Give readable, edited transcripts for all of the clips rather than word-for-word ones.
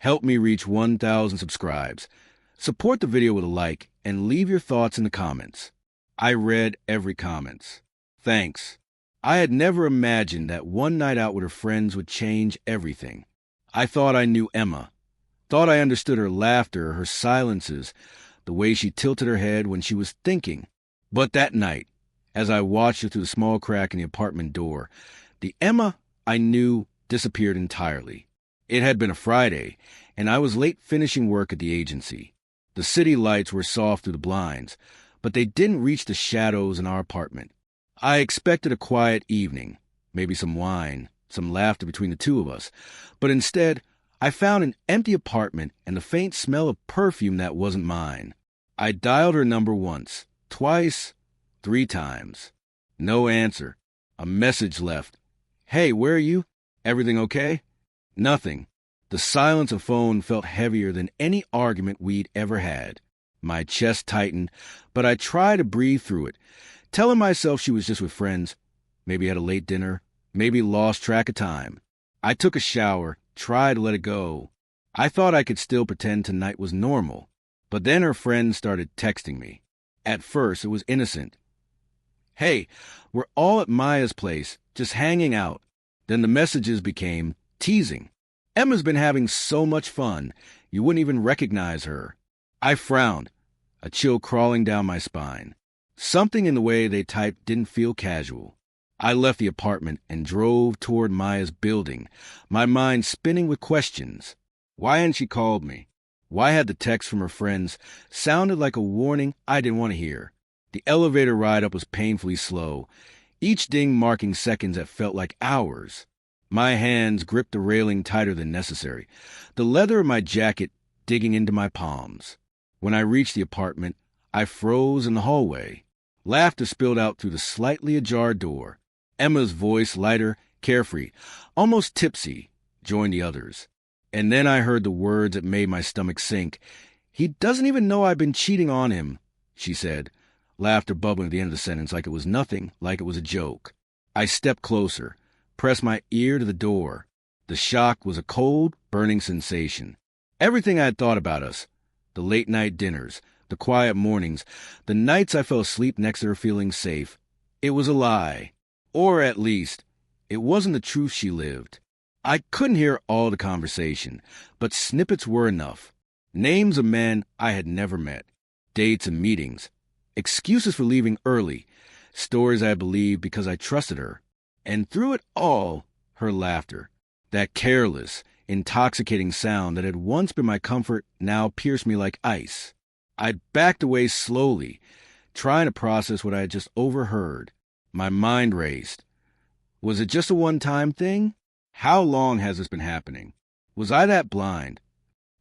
Help me reach 1,000 subscribes. Support the video with a like and leave your thoughts in the comments. I read every comment. Thanks. I had never imagined that one night out with her friends would change everything. I thought I knew Emma. Thought I understood her laughter, her silences, the way she tilted her head when she was thinking. But that night, as I watched her through the small crack in the apartment door, the Emma I knew disappeared entirely. It had been a Friday, and I was late finishing work at the agency. The city lights were soft through the blinds, but they didn't reach the shadows in our apartment. I expected a quiet evening, maybe some wine, some laughter between the two of us, but instead, I found an empty apartment and the faint smell of perfume that wasn't mine. I dialed her number once, twice, 3 times. No answer. A message left. Hey, where are you? Everything okay? Nothing. The silence of phone felt heavier than any argument we'd ever had. My chest tightened, but I tried to breathe through it, telling myself she was just with friends, maybe had a late dinner, maybe lost track of time. I took a shower, tried to let it go. I thought I could still pretend tonight was normal, but then her friends started texting me. At first, it was innocent. Hey, we're all at Maya's place, just hanging out. Then the messages became teasing. Emma's been having so much fun, you wouldn't even recognize her. I frowned, a chill crawling down my spine. Something in the way they typed didn't feel casual. I left the apartment and drove toward Maya's building, my mind spinning with questions. Why hadn't she called me? Why had the text from her friends sounded like a warning I didn't want to hear? The elevator ride up was painfully slow, each ding marking seconds that felt like hours. My hands gripped the railing tighter than necessary, the leather of my jacket digging into my palms. When I reached the apartment, I froze in the hallway. Laughter spilled out through the slightly ajar door. Emma's voice, lighter, carefree, almost tipsy, joined the others. And then I heard the words that made my stomach sink. He doesn't even know I've been cheating on him, she said, laughter bubbling at the end of the sentence like it was nothing, like it was a joke. I stepped closer, pressed my ear to the door. The shock was a cold, burning sensation. Everything I had thought about us, the late-night dinners, the quiet mornings, the nights I fell asleep next to her feeling safe, it was a lie. Or at least, it wasn't the truth she lived. I couldn't hear all the conversation, but snippets were enough. Names of men I had never met, dates and meetings, excuses for leaving early, stories I believed because I trusted her. And through it all, her laughter, that careless, intoxicating sound that had once been my comfort now pierced me like ice. I backed away slowly, trying to process what I had just overheard. My mind raced. Was it just a one-time thing? How long has this been happening? Was I that blind?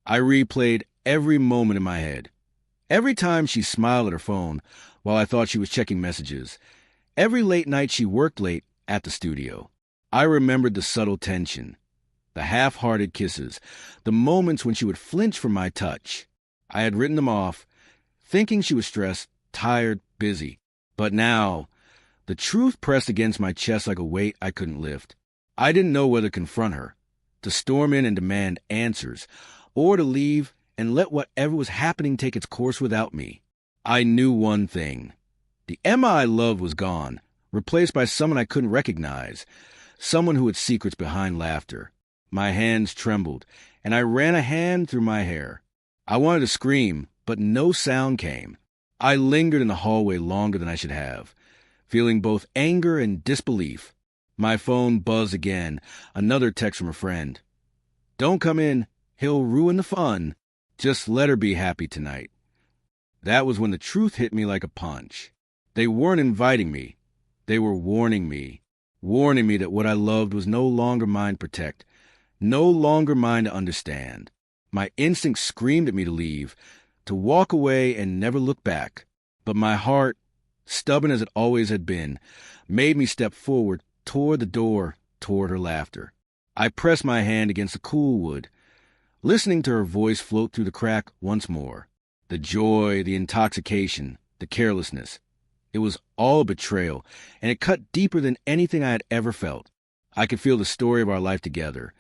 I replayed every moment in my head. Every time she smiled at her phone while I thought she was checking messages. Every late night she worked late at the studio. I remembered the subtle tension, the half-hearted kisses, the moments when she would flinch from my touch. I had written them off, thinking she was stressed, tired, busy. But now, the truth pressed against my chest like a weight I couldn't lift. I didn't know whether to confront her, to storm in and demand answers, or to leave and let whatever was happening take its course without me. I knew one thing. The Emma I loved was gone, replaced by someone I couldn't recognize, someone who had secrets behind laughter. My hands trembled, and I ran a hand through my hair. I wanted to scream, but no sound came. I lingered in the hallway longer than I should have, feeling both anger and disbelief. My phone buzzed again, another text from a friend. Don't come in, he'll ruin the fun. Just let her be happy tonight. That was when the truth hit me like a punch. They weren't inviting me. They were warning me that what I loved was no longer mine to protect, no longer mine to understand. My instinct screamed at me to leave, to walk away and never look back. But my heart, stubborn as it always had been, made me step forward toward the door, toward her laughter. I pressed my hand against the cool wood, listening to her voice float through the crack once more. The joy, the intoxication, the carelessness. It was all betrayal, and it cut deeper than anything I had ever felt. I could feel the story of our life together.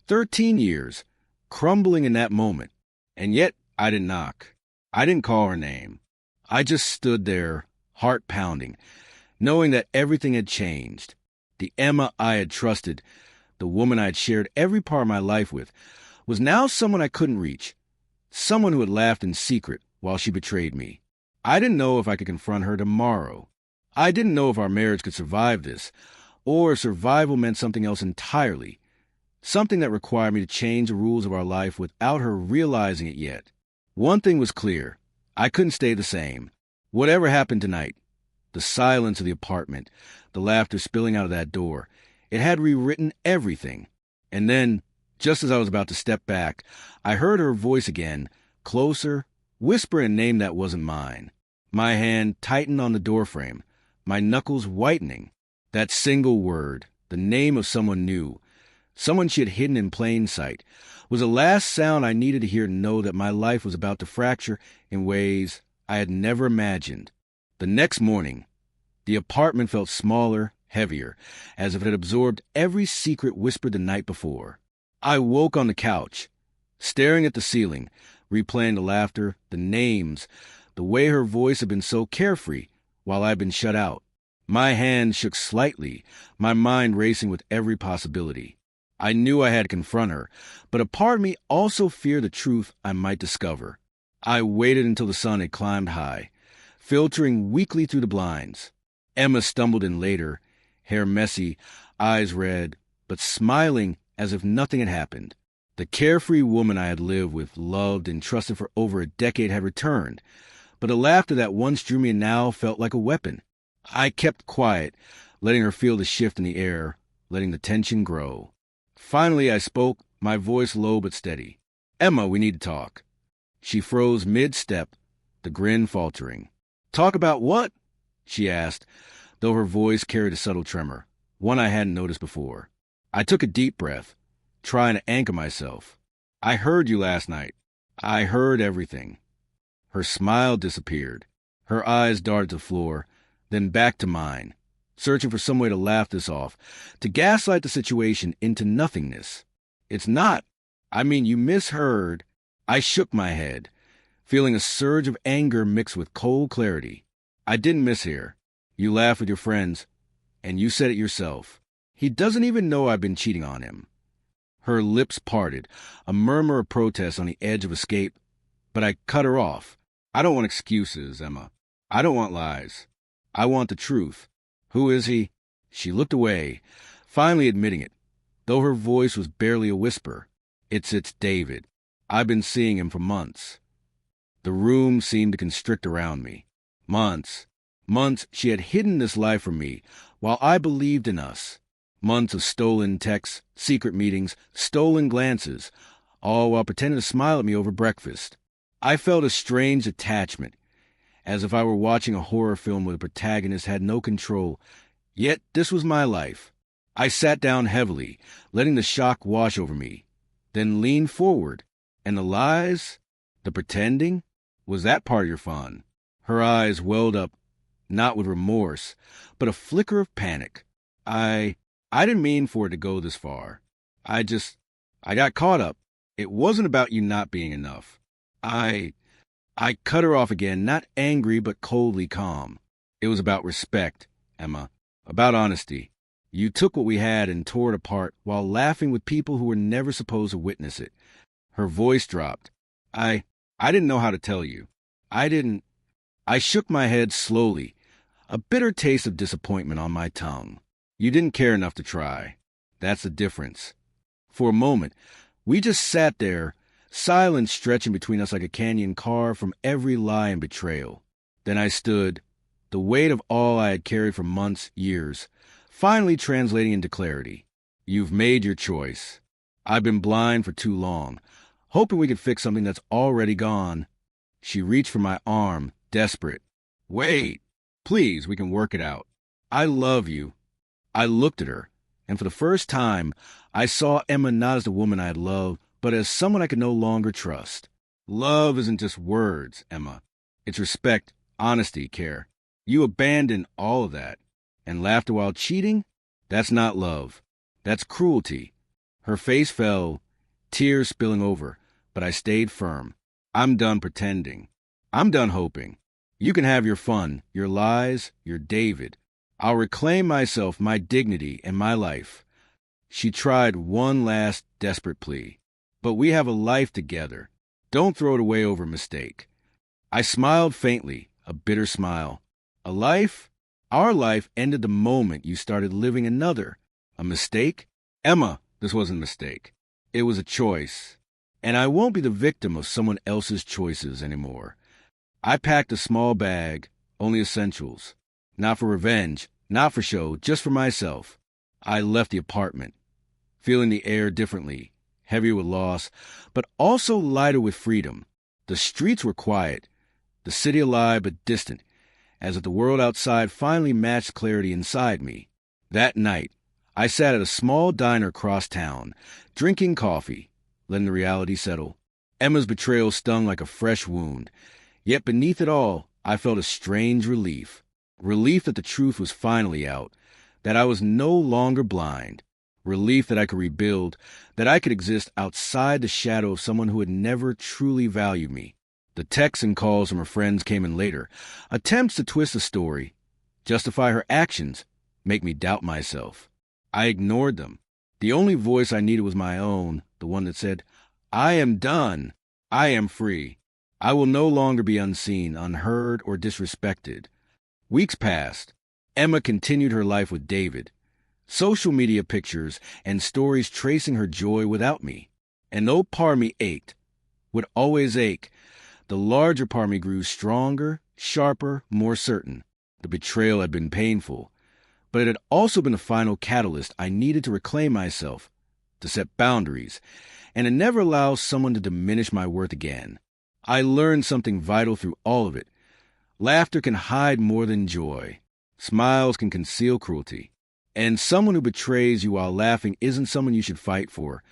13 years, crumbling in that moment. And yet, I didn't knock. I didn't call her name. I just stood there, heart pounding, knowing that everything had changed. The Emma I had trusted, the woman I had shared every part of my life with, was now someone I couldn't reach. Someone who had laughed in secret while she betrayed me. I didn't know if I could confront her tomorrow. I didn't know if our marriage could survive this, or if survival meant something else entirely. Something that required me to change the rules of our life without her realizing it yet. One thing was clear. I couldn't stay the same. Whatever happened tonight, the silence of the apartment, the laughter spilling out of that door, it had rewritten everything. And then, just as I was about to step back, I heard her voice again, closer, whispering a name that wasn't mine. My hand tightened on the doorframe, my knuckles whitening. That single word, the name of someone new, someone she had hidden in plain sight, was the last sound I needed to hear to know that my life was about to fracture in ways I had never imagined. The next morning, the apartment felt smaller, heavier, as if it had absorbed every secret whispered the night before. I woke on the couch, staring at the ceiling, replaying the laughter, the names, the way her voice had been so carefree while I'd been shut out. My hand shook slightly, my mind racing with every possibility. I knew I had to confront her, but a part of me also feared the truth I might discover. I waited until the sun had climbed high, filtering weakly through the blinds. Emma stumbled in later, hair messy, eyes red, but smiling as if nothing had happened. The carefree woman I had lived with, loved, and trusted for over a decade had returned, but the laughter that once drew me now felt like a weapon. I kept quiet, letting her feel the shift in the air, letting the tension grow. Finally, I spoke, my voice low but steady. "Emma, we need to talk." She froze mid-step, the grin faltering. "Talk about what?" she asked, though her voice carried a subtle tremor, one I hadn't noticed before. I took a deep breath, trying to anchor myself. "I heard you last night. I heard everything." Her smile disappeared. Her eyes darted to the floor, then back to mine, searching for some way to laugh this off, to gaslight the situation into nothingness. "It's not. I mean, you misheard." I shook my head, feeling a surge of anger mixed with cold clarity. "I didn't mishear. You laughed with your friends, and you said it yourself. He doesn't even know I've been cheating on him." Her lips parted, a murmur of protest on the edge of escape, but I cut her off. "I don't want excuses, Emma. I don't want lies. I want the truth. Who is he?" She looked away, finally admitting it, though her voice was barely a whisper. It's David. I've been seeing him for months." The room seemed to constrict around me. Months she had hidden this life from me, while I believed in us. Months of stolen texts, secret meetings, stolen glances, all while pretending to smile at me over breakfast. I felt a strange attachment, as if I were watching a horror film where the protagonist had no control. Yet this was my life. I sat down heavily, letting the shock wash over me, then leaned forward. "And the lies? The pretending? Was that part of your fun?" Her eyes welled up, not with remorse, but a flicker of panic. I didn't mean for it to go this far. I got caught up. It wasn't about you not being enough. I cut her off again, not angry but coldly calm. "It was about respect, Emma. About honesty. You took what we had and tore it apart while laughing with people who were never supposed to witness it." Her voice dropped. I didn't know how to tell you. I shook my head slowly, a bitter taste of disappointment on my tongue. "You didn't care enough to try. That's the difference." For a moment, we just sat there, silence stretching between us like a canyon carved from every lie and betrayal. Then I stood, the weight of all I had carried for months, years, finally translating into clarity. "You've made your choice. I've been blind for too long, hoping we could fix something that's already gone." She reached for my arm, desperate. "Wait. Please, we can work it out. I love you." I looked at her, and for the first time, I saw Emma not as the woman I had loved, but as someone I could no longer trust. Love isn't just words, Emma. It's respect, honesty, care. You abandoned all of that. And laughter while cheating? That's not love. That's cruelty. Her face fell, tears spilling over, but I stayed firm. I'm done pretending. I'm done hoping. You can have your fun, your lies, your David. I'll reclaim myself, my dignity, and my life. She tried one last desperate plea. But we have a life together. Don't throw it away over a mistake. I smiled faintly, a bitter smile. A life? Our life ended the moment you started living another. A mistake? Emma, this wasn't a mistake. It was a choice. And I won't be the victim of someone else's choices anymore. I packed a small bag, only essentials. Not for revenge, not for show, just for myself. I left the apartment, feeling the air differently, heavier with loss, but also lighter with freedom. The streets were quiet, the city alive but distant, as if the world outside finally matched clarity inside me. That night, I sat at a small diner across town, drinking coffee, letting the reality settle. Emma's betrayal stung like a fresh wound, yet beneath it all, I felt a strange relief. Relief that the truth was finally out, that I was no longer blind. Relief that I could rebuild, that I could exist outside the shadow of someone who had never truly valued me. The texts and calls from her friends came in later, attempts to twist the story, justify her actions, make me doubt myself. I ignored them. The only voice I needed was my own, the one that said, I am done. I am free. I will no longer be unseen, unheard, or disrespected. Weeks passed. Emma continued her life with David. Social media pictures and stories tracing her joy without me. And though part of me ached, would always ache, the larger part of me grew stronger, sharper, more certain. The betrayal had been painful, but it had also been the final catalyst I needed to reclaim myself, to set boundaries, and to never allow someone to diminish my worth again. I learned something vital through all of it. Laughter can hide more than joy. Smiles can conceal cruelty. And someone who betrays you while laughing isn't someone you should fight for.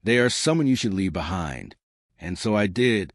They are someone you should leave behind. And so I did.